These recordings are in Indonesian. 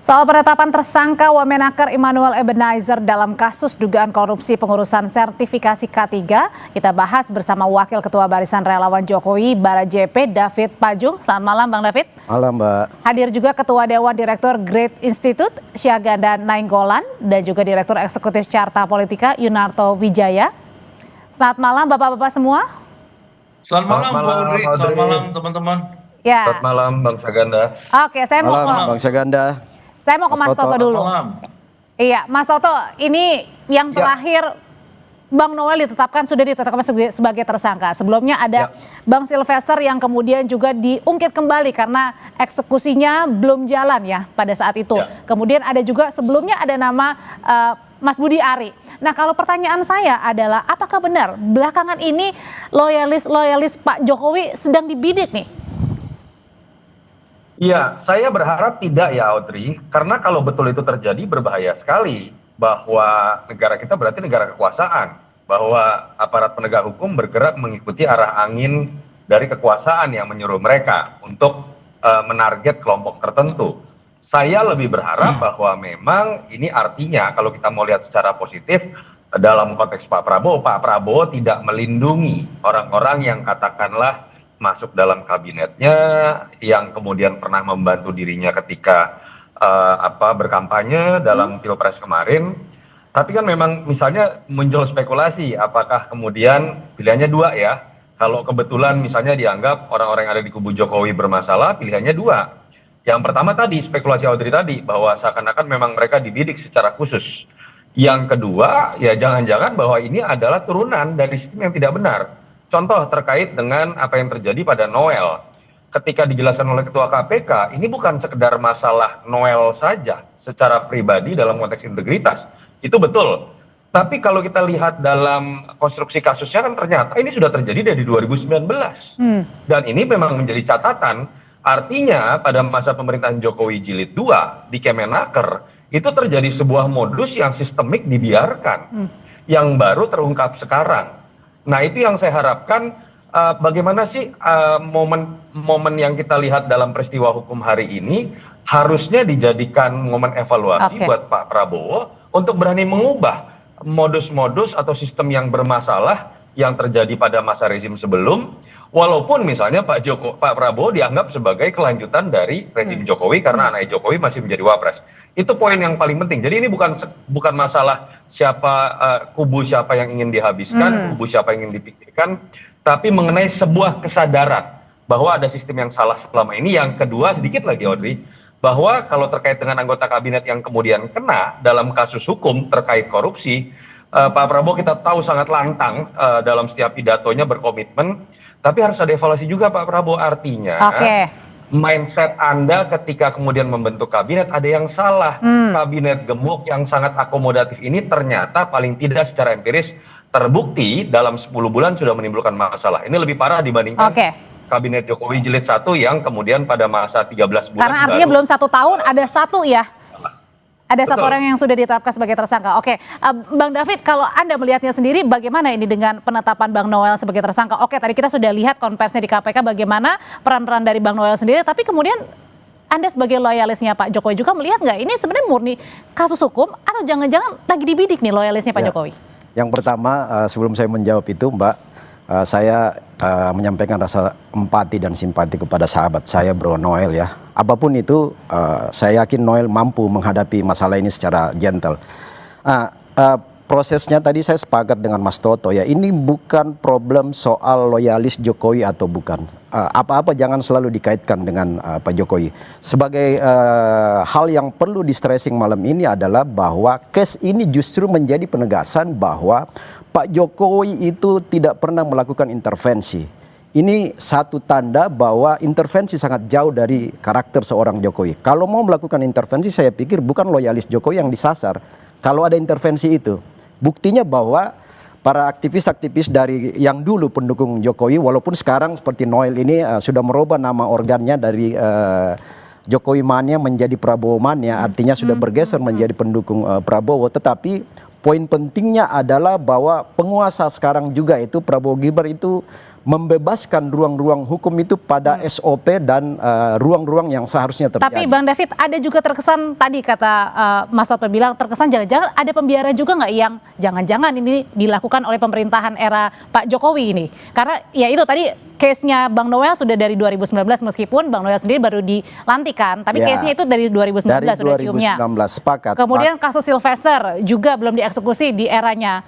Soal penetapan tersangka Wamenaker Immanuel Ebenezer dalam kasus dugaan korupsi pengurusan sertifikasi K3, kita bahas bersama Wakil Ketua Barisan Relawan Jokowi Bara JP David Pajung. Selamat malam Bang David. Malam Mbak. Hadir juga Ketua Dewan Direktur Great Institute Syaganda Nainggolan dan juga Direktur Eksekutif Carta Politika Yunarto Wijaya. Selamat malam Bapak-Bapak semua. Selamat malam Pak Udri, selamat malam teman-teman. Ya. Selamat malam Bang Syaganda. Oke, saya mau Bang Syaganda. Saya mau ke Mas Toto dulu. Iya, Mas Toto, ini yang terakhir Bang Noel sudah ditetapkan sebagai tersangka. Sebelumnya ada Bang Sylvester yang kemudian juga diungkit kembali karena eksekusinya belum jalan ya pada saat itu. Kemudian ada juga sebelumnya ada nama Mas Budi Ari. Nah, kalau pertanyaan saya adalah apakah benar belakangan ini loyalis Pak Jokowi sedang dibidik nih? Iya, saya berharap tidak ya Audrey, karena kalau betul itu terjadi berbahaya sekali bahwa negara kita berarti negara kekuasaan, bahwa aparat penegak hukum bergerak mengikuti arah angin dari kekuasaan yang menyuruh mereka untuk menarget kelompok tertentu. Saya lebih berharap bahwa memang ini artinya kalau kita mau lihat secara positif dalam konteks Pak Prabowo tidak melindungi orang-orang yang katakanlah masuk dalam kabinetnya, yang kemudian pernah membantu dirinya ketika berkampanye dalam Pilpres kemarin. Tapi kan memang misalnya muncul spekulasi apakah kemudian pilihannya dua ya. Kalau kebetulan misalnya dianggap orang-orang yang ada di kubu Jokowi bermasalah, pilihannya dua. Yang pertama tadi spekulasi Audrey tadi bahwa seakan-akan memang mereka dibidik secara khusus. Yang kedua ya jangan-jangan bahwa ini adalah turunan dari sistem yang tidak benar. Contoh terkait dengan apa yang terjadi pada Noel. Ketika dijelaskan oleh Ketua KPK, ini bukan sekedar masalah Noel saja secara pribadi dalam konteks integritas. Itu betul. Tapi kalau kita lihat dalam konstruksi kasusnya kan ternyata ini sudah terjadi dari 2019. Dan ini memang menjadi catatan. Artinya pada masa pemerintahan Jokowi Jilid 2 di Kemenaker, itu terjadi sebuah modus yang sistemik dibiarkan. Yang baru terungkap sekarang. Nah itu yang saya harapkan bagaimana sih momen yang kita lihat dalam peristiwa hukum hari ini harusnya dijadikan momen evaluasi buat Pak Prabowo untuk berani mengubah modus-modus atau sistem yang bermasalah yang terjadi pada masa rezim sebelum, walaupun misalnya Pak Prabowo dianggap sebagai kelanjutan dari rezim Jokowi karena anak Jokowi masih menjadi wapres. Itu poin yang paling penting. Jadi ini bukan masalah kubu siapa yang ingin dihabiskan, kubu siapa yang ingin dipikirkan, tapi mengenai sebuah kesadaran bahwa ada sistem yang salah selama ini. Yang kedua sedikit lagi Audrey, bahwa kalau terkait dengan anggota kabinet yang kemudian kena dalam kasus hukum terkait korupsi, Pak Prabowo kita tahu sangat lantang dalam setiap pidatonya berkomitmen, tapi harus ada evaluasi juga Pak Prabowo, artinya mindset Anda ketika kemudian membentuk kabinet ada yang salah. Kabinet gemuk yang sangat akomodatif ini ternyata paling tidak secara empiris terbukti dalam 10 bulan sudah menimbulkan masalah. Ini lebih parah dibandingkan kabinet Jokowi Jilid 1 yang kemudian pada masa 13 bulan. Karena artinya belum 1 tahun ada satu ya. Ada satu orang yang sudah ditetapkan sebagai tersangka. Oke, Bang David, kalau Anda melihatnya sendiri bagaimana ini dengan penetapan Bang Noel sebagai tersangka? Oke, tadi kita sudah lihat konversinya di KPK bagaimana peran-peran dari Bang Noel sendiri, tapi kemudian Anda sebagai loyalisnya Pak Jokowi juga melihat nggak ini sebenarnya murni kasus hukum atau jangan-jangan lagi dibidik nih loyalisnya Pak Jokowi? Yang pertama, sebelum saya menjawab itu Mbak, saya menyampaikan rasa empati dan simpati kepada sahabat saya Bro Noel ya. Apapun itu, saya yakin Noel mampu menghadapi masalah ini secara gentle. Prosesnya tadi saya sepakat dengan Mas Toto ya, ini bukan problem soal loyalis Jokowi atau bukan. Apa-apa jangan selalu dikaitkan dengan Pak Jokowi. Sebagai hal yang perlu di stressing malam ini adalah bahwa case ini justru menjadi penegasan bahwa Pak Jokowi itu tidak pernah melakukan intervensi. Ini satu tanda bahwa intervensi sangat jauh dari karakter seorang Jokowi. Kalau mau melakukan intervensi, saya pikir bukan loyalis Jokowi yang disasar. Kalau ada intervensi itu, buktinya bahwa para aktivis-aktivis dari yang dulu pendukung Jokowi, walaupun sekarang seperti Noel ini sudah merubah nama organnya dari Jokowi mania menjadi Prabowo mania, artinya sudah bergeser menjadi pendukung Prabowo. Tetapi poin pentingnya adalah bahwa penguasa sekarang juga itu Prabowo Gibran itu membebaskan ruang-ruang hukum itu pada SOP dan ruang-ruang yang seharusnya terjadi. Tapi Bang David, ada juga terkesan tadi kata Mas Toto bilang terkesan jangan-jangan ada pembiaran juga nggak yang jangan-jangan ini dilakukan oleh pemerintahan era Pak Jokowi ini? Karena ya itu tadi case-nya Bang Noel sudah dari 2019 meskipun Bang Noel sendiri baru dilantik kan, tapi case-nya itu dari 2019 sudah ciumnya. 2019 sepakat. Kemudian kasus Sylvester juga belum dieksekusi di eranya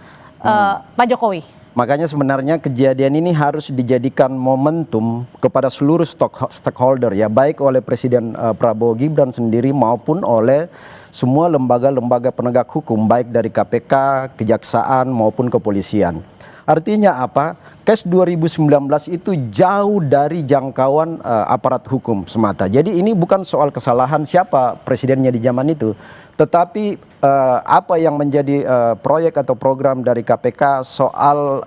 Pak Jokowi. Makanya sebenarnya kejadian ini harus dijadikan momentum kepada seluruh stakeholder ya, baik oleh Presiden Prabowo Gibran sendiri maupun oleh semua lembaga-lembaga penegak hukum, baik dari KPK, Kejaksaan maupun kepolisian. Artinya apa? Case 2019 itu jauh dari jangkauan aparat hukum semata. Jadi ini bukan soal kesalahan siapa presidennya di zaman itu, tetapi apa yang menjadi proyek atau program dari KPK soal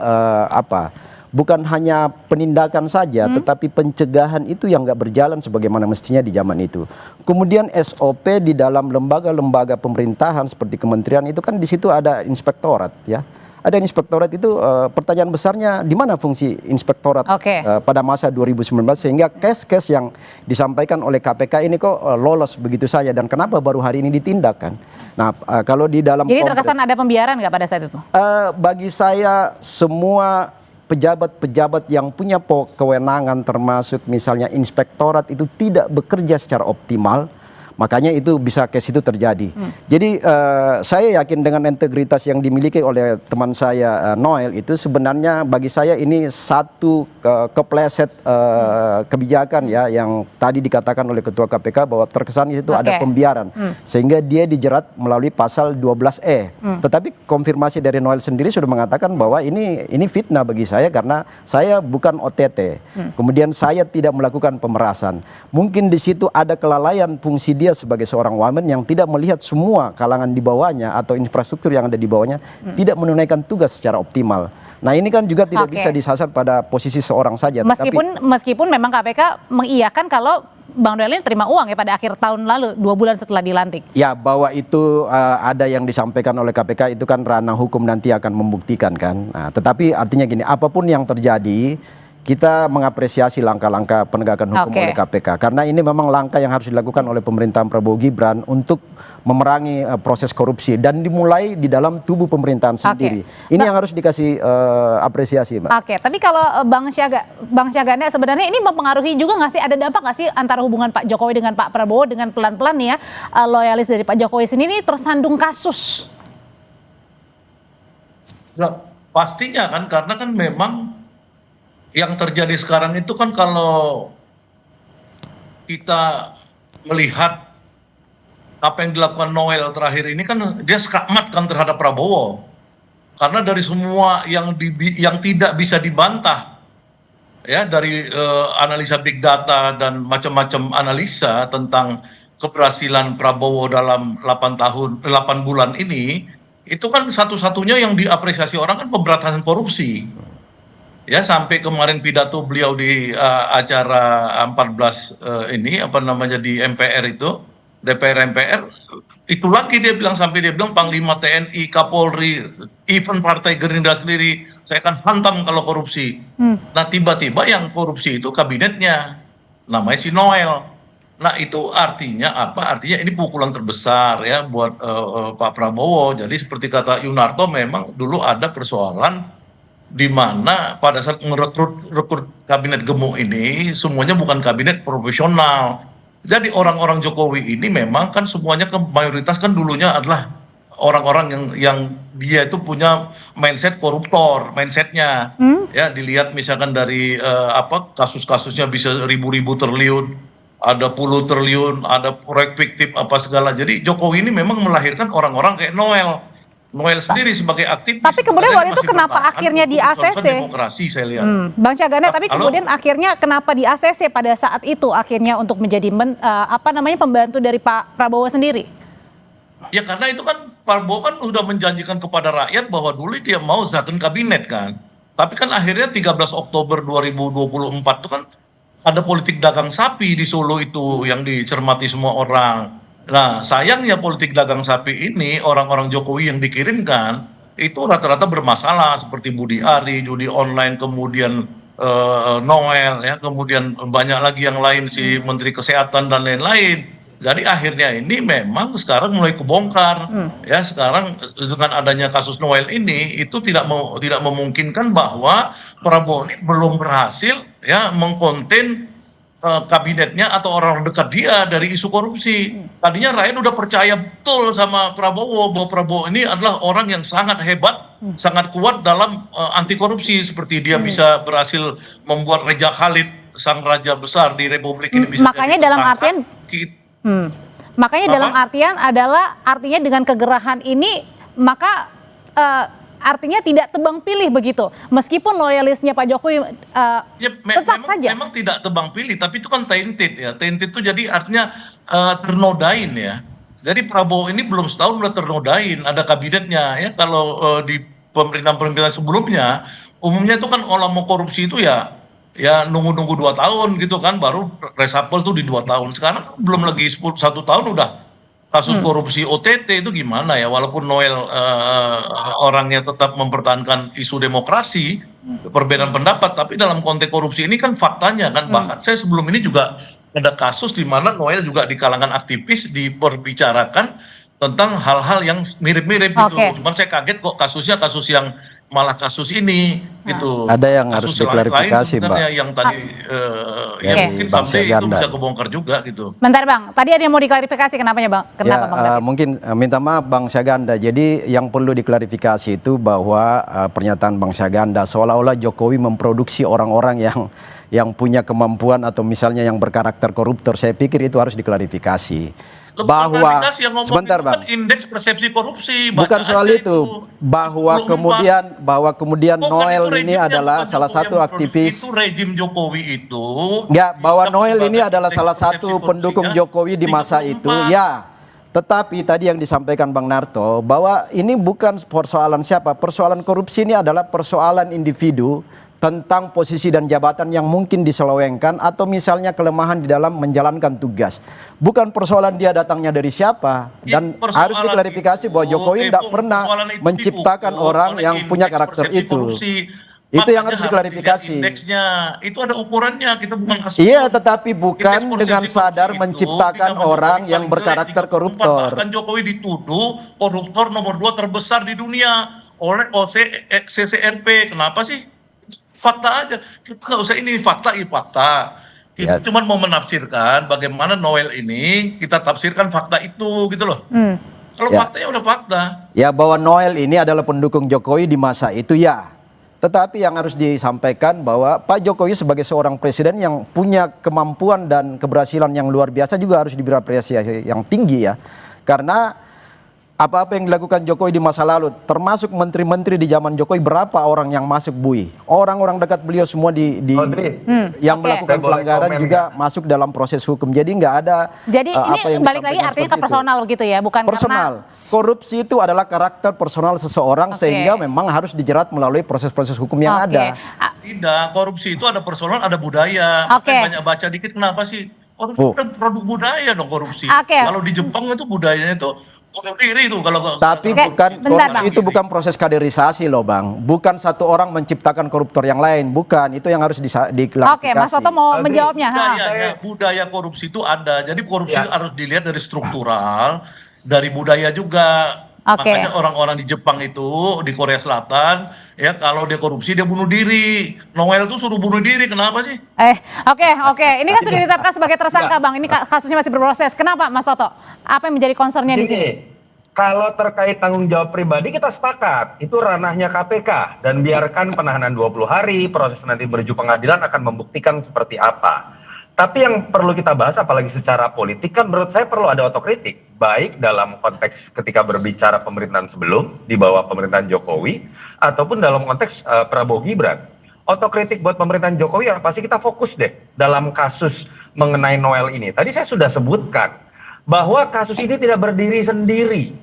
bukan hanya penindakan saja, tetapi pencegahan itu yang nggak berjalan sebagaimana mestinya di zaman itu. Kemudian SOP di dalam lembaga-lembaga pemerintahan seperti kementerian itu kan di situ ada inspektorat ya. Ada inspektorat itu pertanyaan besarnya di mana fungsi inspektorat pada masa 2019 sehingga case-case yang disampaikan oleh KPK ini kok lolos begitu saja dan kenapa baru hari ini ditindak kan? Nah kalau di dalam jadi terkesan ada pembiaran nggak pada saat itu? Bagi saya semua pejabat-pejabat yang punya kewenangan termasuk misalnya inspektorat itu tidak bekerja secara optimal. Makanya itu bisa case itu terjadi. Jadi saya yakin dengan integritas yang dimiliki oleh teman saya Noel itu sebenarnya bagi saya ini satu kepleset kebijakan ya yang tadi dikatakan oleh Ketua KPK bahwa terkesan itu ada pembiaran sehingga dia dijerat melalui pasal 12E. Tetapi konfirmasi dari Noel sendiri sudah mengatakan bahwa ini fitnah bagi saya karena saya bukan OTT. Kemudian saya tidak melakukan pemerasan. Mungkin di situ ada kelalaian fungsi dia sebagai seorang wamen yang tidak melihat semua kalangan di bawahnya atau infrastruktur yang ada di bawahnya tidak menunaikan tugas secara optimal. Nah ini kan juga tidak bisa disasar pada posisi seorang saja. Meskipun memang KPK mengiyakan kalau Bang Noel ini terima uang ya pada akhir tahun lalu 2 bulan setelah dilantik. Ya bahwa itu ada yang disampaikan oleh KPK itu kan ranah hukum nanti akan membuktikan kan. Nah, tetapi artinya gini, apapun yang terjadi kita mengapresiasi langkah-langkah penegakan hukum oleh KPK karena ini memang langkah yang harus dilakukan oleh pemerintahan Prabowo Gibran untuk memerangi proses korupsi dan dimulai di dalam tubuh pemerintahan sendiri. Ini yang harus dikasih apresiasi, Mbak. Tapi kalau Bang Syaganda sebenarnya ini mempengaruhi juga nggak sih, ada dampak nggak sih antara hubungan Pak Jokowi dengan Pak Prabowo dengan pelan-pelan nih ya loyalis dari Pak Jokowi sendiri tersandung kasus? Ya, pastinya kan karena kan memang yang terjadi sekarang itu kan kalau kita melihat apa yang dilakukan Noel terakhir ini kan dia skakmat kan terhadap Prabowo karena dari semua yang tidak bisa dibantah ya dari analisa big data dan macam-macam analisa tentang keberhasilan Prabowo dalam 8 bulan ini itu kan satu-satunya yang diapresiasi orang kan pemberantasan korupsi. Ya sampai kemarin pidato beliau di acara 14 ini apa namanya di MPR itu DPR MPR itu lagi dia bilang sampai dia bilang Panglima TNI, Kapolri, even Partai Gerindra sendiri saya akan hantam kalau korupsi. Nah tiba-tiba yang korupsi itu kabinetnya namanya si Noel. Nah itu artinya apa? Artinya ini pukulan terbesar ya buat Pak Prabowo. Jadi seperti kata Yunarto memang dulu ada persoalan di mana pada saat merekrut kabinet gemuk ini semuanya bukan kabinet profesional. Jadi orang-orang Jokowi ini memang kan semuanya mayoritas kan dulunya adalah orang-orang yang dia itu punya mindset koruptor, mindsetnya. Ya dilihat misalkan dari kasus-kasusnya bisa ribu-ribu triliun, ada puluh triliun, ada proyek fiktif apa segala. Jadi Jokowi ini memang melahirkan orang-orang kayak Noel sendiri sebagai aktivis. Tapi kemudian waktu itu kenapa akhirnya di ACC? Demokrasi saya lihat. Bang Syaganda, tapi kemudian akhirnya kenapa di ACC pada saat itu akhirnya untuk menjadi pembantu dari Pak Prabowo sendiri? Ya karena itu kan Prabowo kan udah menjanjikan kepada rakyat bahwa dulu dia mau zakon kabinet kan. Tapi kan akhirnya 13 Oktober 2024 itu kan ada politik dagang sapi di Solo itu yang dicermati semua orang. Nah sayangnya politik dagang sapi ini orang-orang Jokowi yang dikirimkan itu rata-rata bermasalah seperti Budi Ari, judi online, kemudian Noel ya, kemudian banyak lagi yang lain si Menteri Kesehatan dan lain-lain. Jadi akhirnya ini memang sekarang mulai kebongkar ya, sekarang dengan adanya kasus Noel ini itu tidak memungkinkan bahwa Prabowo ini belum berhasil ya mengkonten kabinetnya atau orang dekat dia dari isu korupsi. Tadinya rakyat udah percaya betul sama Prabowo bahwa Prabowo ini adalah orang yang sangat hebat, sangat kuat dalam anti korupsi, seperti dia bisa berhasil membuat Raja Khalid, sang raja besar di Republik ini bisa makanya jadi dalam tersangka. artian makanya dalam artian adalah artinya dengan kegerahan ini maka artinya tidak tebang pilih begitu, meskipun loyalisnya Pak Jokowi tetap saja. Memang tidak tebang pilih, tapi itu kan tainted ya. Tainted itu jadi artinya ternodain ya. Jadi Prabowo ini belum setahun udah ternodain, ada kabinetnya ya. Kalau di pemerintahan-pemerintahan sebelumnya, umumnya itu kan kalau mau korupsi itu ya nunggu-nunggu 2 tahun gitu kan, baru reshuffle tuh di 2 tahun. Sekarang belum lagi 1 tahun udah kasus korupsi OTT itu gimana ya, walaupun Noel orangnya tetap mempertahankan isu demokrasi, perbedaan pendapat, tapi dalam konteks korupsi ini kan faktanya kan, bahkan saya sebelum ini juga ada kasus di mana Noel juga di kalangan aktivis diperbicarakan tentang hal-hal yang mirip-mirip gitu. Cuman saya kaget kok kasusnya kasus yang malah kasus ini gitu. Ada yang harus kasus diklarifikasi, lain Mbak. Yang tadi ya mungkin Bang sampai itu Syahganda bisa kebongkar juga gitu. Bentar Bang, tadi ada yang mau diklarifikasi kenapanya Bang? Kenapa Bang? Mungkin minta maaf Bang Syahganda. Jadi yang perlu diklarifikasi itu bahwa pernyataan Bang Syahganda seolah-olah Jokowi memproduksi orang-orang yang punya kemampuan atau misalnya yang berkarakter koruptor. Saya pikir itu harus diklarifikasi. Bahwa sebentar Bang, indeks persepsi korupsi bukan soal itu, bahwa kemudian Noel ini adalah salah satu aktivis itu rejim Jokowi itu ya, bahwa Noel ini adalah salah satu pendukung Jokowi di masa itu ya. Tetapi tadi yang disampaikan Bang Narto bahwa ini bukan persoalan siapa, persoalan korupsi ini adalah persoalan individu tentang posisi dan jabatan yang mungkin diselewengkan atau misalnya kelemahan di dalam menjalankan tugas. Bukan persoalan dia datangnya dari siapa. Dan harus diklarifikasi bahwa Jokowi tidak pernah menciptakan orang yang punya karakter itu. Itu yang harus diklarifikasi. Indeksnya itu ada ukurannya, kita bukan kasih. Iya, tetapi bukan dengan sadar menciptakan orang yang berkarakter koruptor. Bahkan Jokowi dituduh koruptor nomor 2 terbesar di dunia oleh CCRP. Kenapa sih? Fakta aja, kita nggak usah ini fakta. Kita cuma mau menafsirkan bagaimana Noel ini, kita tafsirkan fakta itu gitu loh. Kalau faktanya udah fakta. Ya, bahwa Noel ini adalah pendukung Jokowi di masa itu ya. Tetapi yang harus disampaikan bahwa Pak Jokowi sebagai seorang presiden yang punya kemampuan dan keberhasilan yang luar biasa juga harus diberi apresiasi yang tinggi ya. Karena apa-apa yang dilakukan Jokowi di masa lalu, termasuk menteri-menteri di zaman Jokowi, berapa orang yang masuk bui? Orang-orang dekat beliau semua yang melakukan pelanggaran juga masuk dalam proses hukum. Jadi nggak ada. Jadi ini balik lagi artinya ke personal gitu ya, bukan personal. Korupsi itu adalah karakter personal seseorang sehingga memang harus dijerat melalui proses-proses hukum yang ada. Tidak, korupsi itu ada personal, ada budaya. Banyak baca dikit, kenapa sih? Korupsi itu produk budaya dong korupsi. Kalau di Jepang itu budayanya itu bunuh diri itu kalau. Tapi korupsi itu bukan proses kaderisasi loh Bang. Bukan satu orang menciptakan koruptor yang lain, bukan. Itu yang harus diklarifikasi. Oke, Mas Soto mau menjawabnya. Budaya korupsi itu ada. Jadi korupsi harus dilihat dari struktural, dari budaya juga. Makanya orang-orang di Jepang itu, di Korea Selatan, ya kalau dia korupsi dia bunuh diri. Noel tuh suruh bunuh diri, kenapa sih? Oke. Ini kan sudah ditetapkan sebagai tersangka Bang. Ini kasusnya masih berproses. Kenapa Mas Toto? Apa yang menjadi concernnya di sini? Kalau terkait tanggung jawab pribadi kita sepakat. Itu ranahnya KPK. Dan biarkan penahanan 20 hari, proses nanti menuju pengadilan akan membuktikan seperti apa. Tapi yang perlu kita bahas apalagi secara politik kan menurut saya perlu ada otokritik. Baik dalam konteks ketika berbicara pemerintahan sebelum di bawah pemerintahan Jokowi ataupun dalam konteks Prabowo Gibran. Otokritik buat pemerintahan Jokowi yang pasti kita fokus deh dalam kasus mengenai Noel ini. Tadi saya sudah sebutkan bahwa kasus ini tidak berdiri sendiri.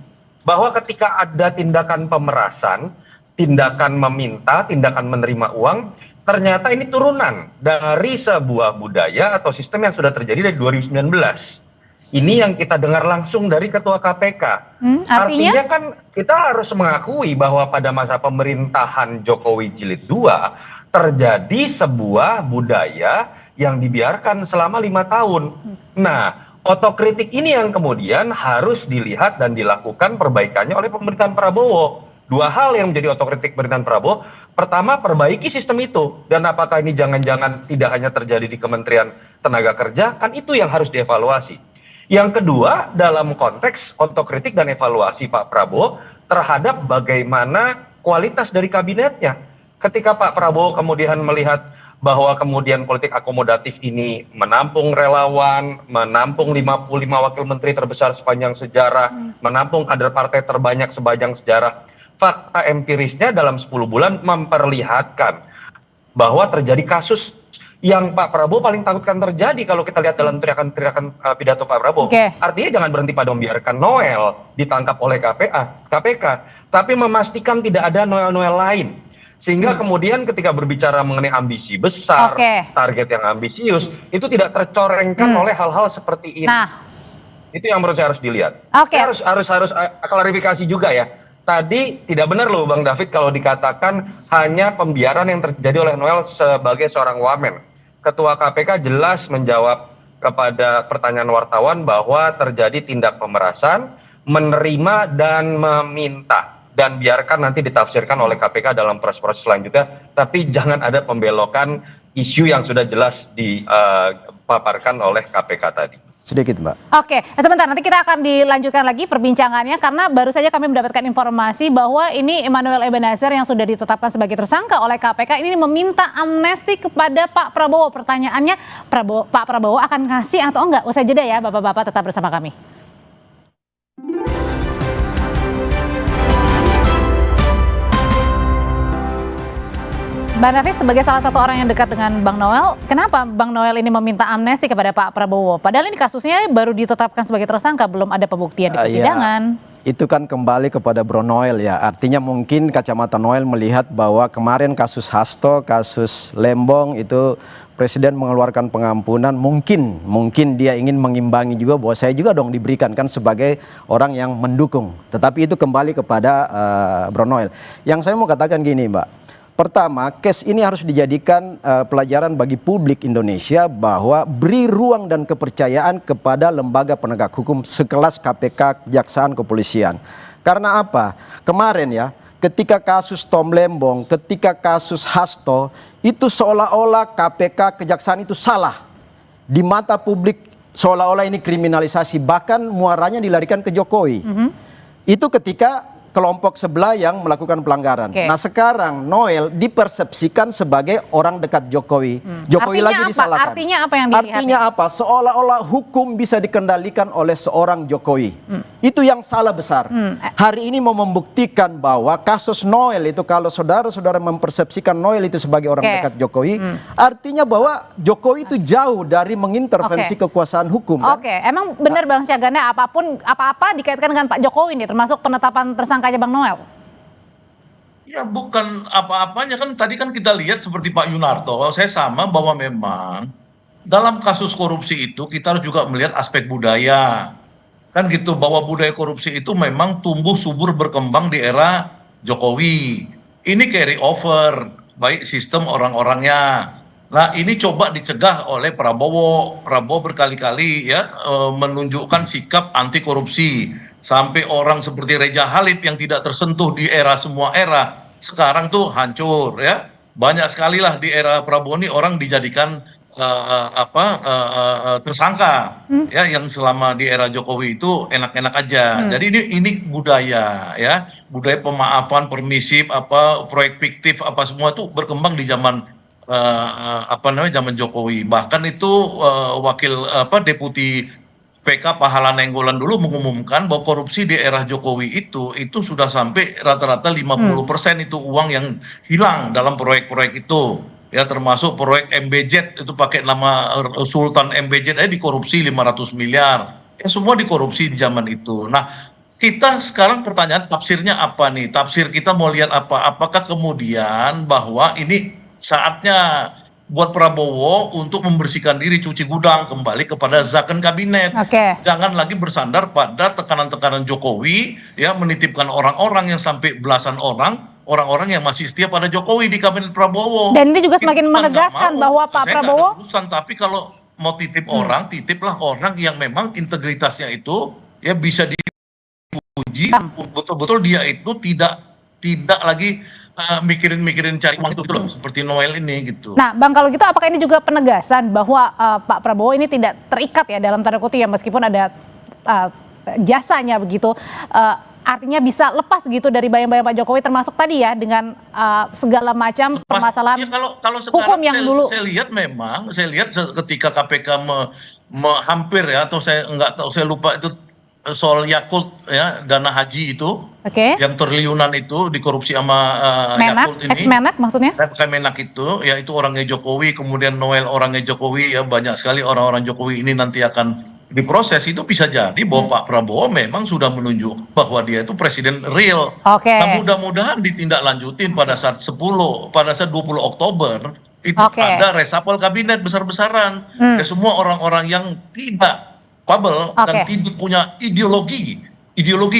Bahwa ketika ada tindakan pemerasan, tindakan meminta, tindakan menerima uang, ternyata ini turunan dari sebuah budaya atau sistem yang sudah terjadi dari 2019. Ini yang kita dengar langsung dari Ketua KPK. Artinya kan kita harus mengakui bahwa pada masa pemerintahan Jokowi Jilid 2, terjadi sebuah budaya yang dibiarkan selama 5 tahun. Nah, otokritik ini yang kemudian harus dilihat dan dilakukan perbaikannya oleh pemerintahan Prabowo. Dua hal yang menjadi otokritik pemerintahan Prabowo. Pertama, perbaiki sistem itu. Dan apakah ini jangan-jangan tidak hanya terjadi di Kementerian Tenaga Kerja, kan itu yang harus dievaluasi. Yang kedua, dalam konteks otokritik dan evaluasi Pak Prabowo terhadap bagaimana kualitas dari kabinetnya. Ketika Pak Prabowo kemudian melihat bahwa kemudian politik akomodatif ini menampung relawan, menampung 55 wakil menteri terbesar sepanjang sejarah, menampung kader partai terbanyak sepanjang sejarah. Fakta empirisnya dalam 10 bulan memperlihatkan bahwa terjadi kasus yang Pak Prabowo paling takutkan terjadi kalau kita lihat dalam teriakan-teriakan pidato Pak Prabowo. Artinya jangan berhenti pada membiarkan Noel ditangkap oleh KPK, tapi memastikan tidak ada Noel-Noel lain. Sehingga kemudian ketika berbicara mengenai ambisi besar, target yang ambisius, itu tidak tercorengkan oleh hal-hal seperti ini. Nah, itu yang menurut saya harus dilihat. Harus klarifikasi juga ya. Tadi tidak benar loh Bang David kalau dikatakan hanya pembiaran yang terjadi oleh Noel sebagai seorang wamen. Ketua KPK jelas menjawab kepada pertanyaan wartawan bahwa terjadi tindak pemerasan, menerima dan meminta. Dan biarkan nanti ditafsirkan oleh KPK dalam proses-proses selanjutnya. Tapi jangan ada pembelokan isu yang sudah jelas dipaparkan oleh KPK tadi. Sedikit Mbak. Oke, sebentar nanti kita akan dilanjutkan lagi perbincangannya karena baru saja kami mendapatkan informasi bahwa ini Emmanuel Ebenezer yang sudah ditetapkan sebagai tersangka oleh KPK ini meminta amnesti kepada Pak Prabowo. Pertanyaannya, Pak Prabowo akan ngasih atau enggak? Usai jeda ya Bapak-bapak, tetap bersama kami. Bang David, sebagai salah satu orang yang dekat dengan Bang Noel, kenapa Bang Noel ini meminta amnesti kepada Pak Prabowo? Padahal ini kasusnya baru ditetapkan sebagai tersangka, belum ada pembuktian di persidangan. Itu kan kembali kepada Bro Noel ya. Artinya mungkin kacamata Noel melihat bahwa kemarin kasus Hasto, kasus Lembong itu Presiden mengeluarkan pengampunan. Mungkin dia ingin mengimbangi juga bahwa saya juga dong diberikan kan sebagai orang yang mendukung. Tetapi itu kembali kepada Bro Noel. Yang saya mau katakan gini Mbak. Pertama, case ini harus dijadikan pelajaran bagi publik Indonesia bahwa beri ruang dan kepercayaan kepada lembaga penegak hukum sekelas KPK, Kejaksaan, Kepolisian. Karena apa? Kemarin ya, ketika kasus Tom Lembong, ketika kasus Hasto, itu seolah-olah KPK, Kejaksaan itu salah. Di mata publik seolah-olah ini kriminalisasi, bahkan muaranya dilarikan ke Jokowi. Itu ketika kelompok sebelah yang melakukan pelanggaran. Nah sekarang Noel dipersepsikan sebagai orang dekat Jokowi. Jokowi artinya lagi disalahkan. Artinya apa yang dilihat? Artinya apa? Seolah-olah hukum bisa dikendalikan oleh seorang Jokowi. Itu yang salah besar. Hari ini mau membuktikan bahwa kasus Noel itu kalau saudara-saudara mempersepsikan Noel itu sebagai orang dekat Jokowi, artinya bahwa Jokowi itu jauh dari mengintervensi kekuasaan hukum. Kan? Emang benar Bang Syagana apa-apa dikaitkan dengan Pak Jokowi nih, termasuk penetapan tersangkanya Bang Noel? Ya bukan apa-apanya, kan tadi kan kita lihat seperti Pak Yunarto, saya sama bahwa memang dalam kasus korupsi itu kita harus juga melihat aspek budaya. Kan gitu, bahwa budaya korupsi itu memang tumbuh subur berkembang di era Jokowi. Ini carry over, baik sistem orang-orangnya. Nah ini coba dicegah oleh Prabowo. Prabowo berkali-kali ya menunjukkan sikap anti korupsi. Sampai orang seperti Reja Halid yang tidak tersentuh di era semua era, sekarang tuh hancur ya. Banyak sekali lah di era Prabowo ini orang dijadikan tersangka ya, yang selama di era Jokowi itu enak-enak aja. Jadi ini budaya ya, budaya pemaafan, permisif, proyek fiktif, semua itu berkembang di zaman zaman Jokowi. Bahkan itu deputi PK Pahala Nainggolan dulu mengumumkan bahwa korupsi di era Jokowi itu sudah sampai rata-rata 50% itu uang yang hilang dalam proyek-proyek itu. Ya termasuk proyek MBZ itu pakai nama Sultan MBZ aja dikorupsi 500 miliar. Ya semua dikorupsi di zaman itu. Nah, kita sekarang pertanyaan tafsirnya apa nih? Tafsir kita mau lihat apa? Apakah kemudian bahwa ini saatnya buat Prabowo untuk membersihkan diri, cuci gudang, kembali kepada zakon kabinet. Jangan lagi bersandar pada tekanan-tekanan Jokowi, ya menitipkan orang-orang yang sampai belasan orang orang-orang yang masih setia pada Jokowi di kabinet Prabowo. Dan ini juga semakin Kita nggak menegaskan mau. bahwa Pak Saya nggak Prabowo ada urusan, tapi kalau mau titip orang, titiplah orang yang memang integritasnya itu ya bisa dipuji, betul-betul dia itu tidak lagi mikirin cari uang itu gitu loh, seperti Noel ini gitu. Nah, Bang, kalau gitu apakah ini juga penegasan bahwa Pak Prabowo ini tidak terikat ya dalam tanda kutip ya, meskipun ada jasanya begitu, artinya bisa lepas gitu dari bayang-bayang Pak Jokowi, termasuk tadi ya dengan segala macam permasalahan ya, kalau hukum yang dulu. Saya lihat ketika KPK hampir ya, atau saya nggak tahu, saya lupa itu soal Yakult ya, dana haji itu, yang triliunan itu dikorupsi sama Yakult ini. Ex-Menak maksudnya? Kemenak itu, ya itu orangnya Jokowi, kemudian Noel orangnya Jokowi, ya banyak sekali orang-orang Jokowi ini nanti akan diproses. Itu bisa jadi bahwa Pak Prabowo memang sudah menunjuk bahwa dia itu presiden real. Nah, mudah-mudahan ditindaklanjutin pada saat 20 Oktober itu ada reshuffle kabinet besar-besaran. Ya, semua orang-orang yang tidak kabel dan tidak punya ideologi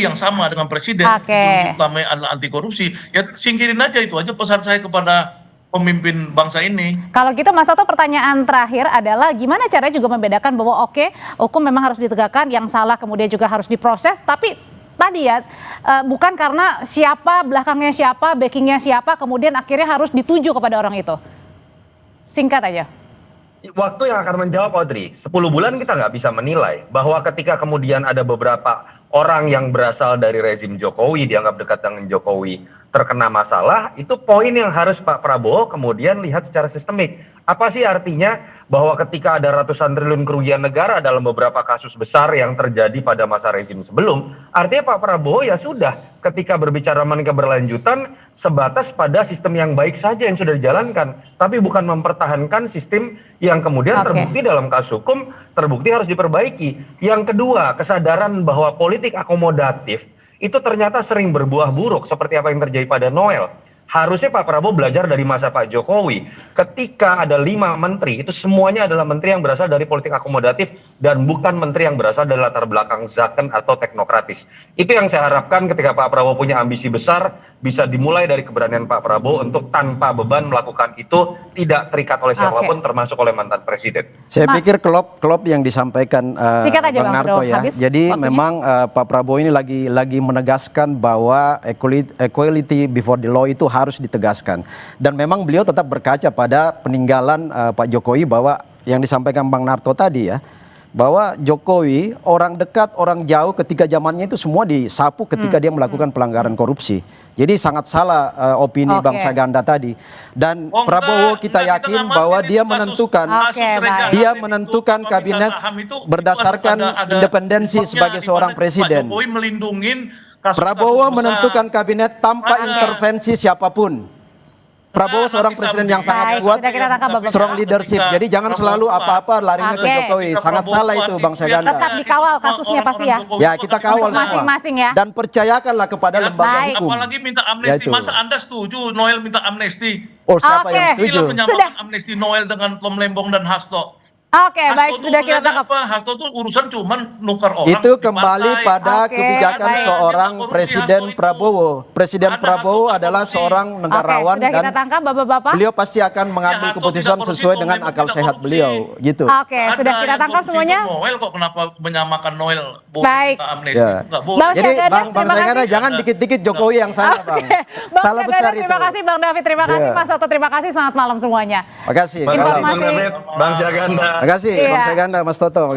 yang sama dengan presiden, ideologi utama adalah anti korupsi, ya singkirin aja. Itu aja pesan saya kepada pemimpin bangsa ini. Kalau gitu Mas Toto, pertanyaan terakhir adalah gimana caranya juga membedakan bahwa hukum memang harus ditegakkan, yang salah kemudian juga harus diproses, tapi tadi ya bukan karena siapa, belakangnya siapa, backingnya siapa, kemudian akhirnya harus dituju kepada orang itu. Singkat aja. Waktu yang akan menjawab, Audrey. 10 bulan kita nggak bisa menilai bahwa ketika kemudian ada beberapa orang yang berasal dari rezim Jokowi, dianggap dekat dengan Jokowi, terkena masalah, itu poin yang harus Pak Prabowo kemudian lihat secara sistemik. Apa sih artinya bahwa ketika ada ratusan triliun kerugian negara dalam beberapa kasus besar yang terjadi pada masa rezim sebelum, artinya Pak Prabowo ya sudah, ketika berbicara mengenai keberlanjutan, sebatas pada sistem yang baik saja yang sudah dijalankan, tapi bukan mempertahankan sistem yang kemudian terbukti dalam kasus hukum, terbukti harus diperbaiki. Yang kedua, kesadaran bahwa politik akomodatif itu ternyata sering berbuah buruk, seperti apa yang terjadi pada Noel. Harusnya Pak Prabowo belajar dari masa Pak Jokowi. Ketika ada 5 menteri, itu semuanya adalah menteri yang berasal dari politik akomodatif dan bukan menteri yang berasal dari latar belakang zaken atau teknokratis. Itu yang saya harapkan ketika Pak Prabowo punya ambisi besar, bisa dimulai dari keberanian Pak Prabowo untuk tanpa beban melakukan itu, tidak terikat oleh siapapun, termasuk oleh mantan presiden. Saya pikir klop yang disampaikan Bang Narto ya. Jadi memang Pak Prabowo ini lagi menegaskan bahwa equality before the law itu harus ditegaskan. Dan memang beliau tetap berkaca pada peninggalan Pak Jokowi, bahwa yang disampaikan Bang Narto tadi ya, bahwa Jokowi orang dekat, orang jauh ketika zamannya itu semua disapu ketika dia melakukan pelanggaran korupsi. Jadi sangat salah opini Bang Saganda tadi. Dan Prabowo kita yakin bahwa dia menentukan kabinet berdasarkan independensi sebagai seorang presiden. Prabowo menentukan kabinet tanpa intervensi siapapun. Prabowo seorang presiden yang sangat kuat, strong leadership. Jadi jangan selalu apa-apa larinya ke Jokowi. Sangat salah itu Bang Saganda. Tetap dikawal kasusnya pasti ya. Ya, kita kawal masing-masing ya. Dan percayakanlah kepada lembaga hukum. Apalagi minta amnesti. Masa Anda setuju Noel minta amnesti? Oh, siapa yang setuju? Menyamakan amnesti Noel dengan Tom Lembong dan Hasto. Baik, sudah kita tangkap. Hasto tuh urusan cuman nukar orang. Itu kembali pada kebijakan seorang Presiden Prabowo. Presiden Prabowo adalah seorang negarawan sudah kita tangkap, Bapak-bapak. Beliau pasti akan mengambil keputusan sesuai dengan akal sehat beliau, gitu. Sudah kita tangkap semuanya. Noel kok kenapa menyamakan Noel? Baik. Jadi Bang Saganda jangan dikit-dikit Jokowi yang salah, Bang. Salah besar itu. Terima kasih Bang David, terima kasih Mas Toto, terima kasih, selamat malam semuanya. Makasih. Bang David, Bang Saganda. Terima kasih Bang Saganda, Mas Toto.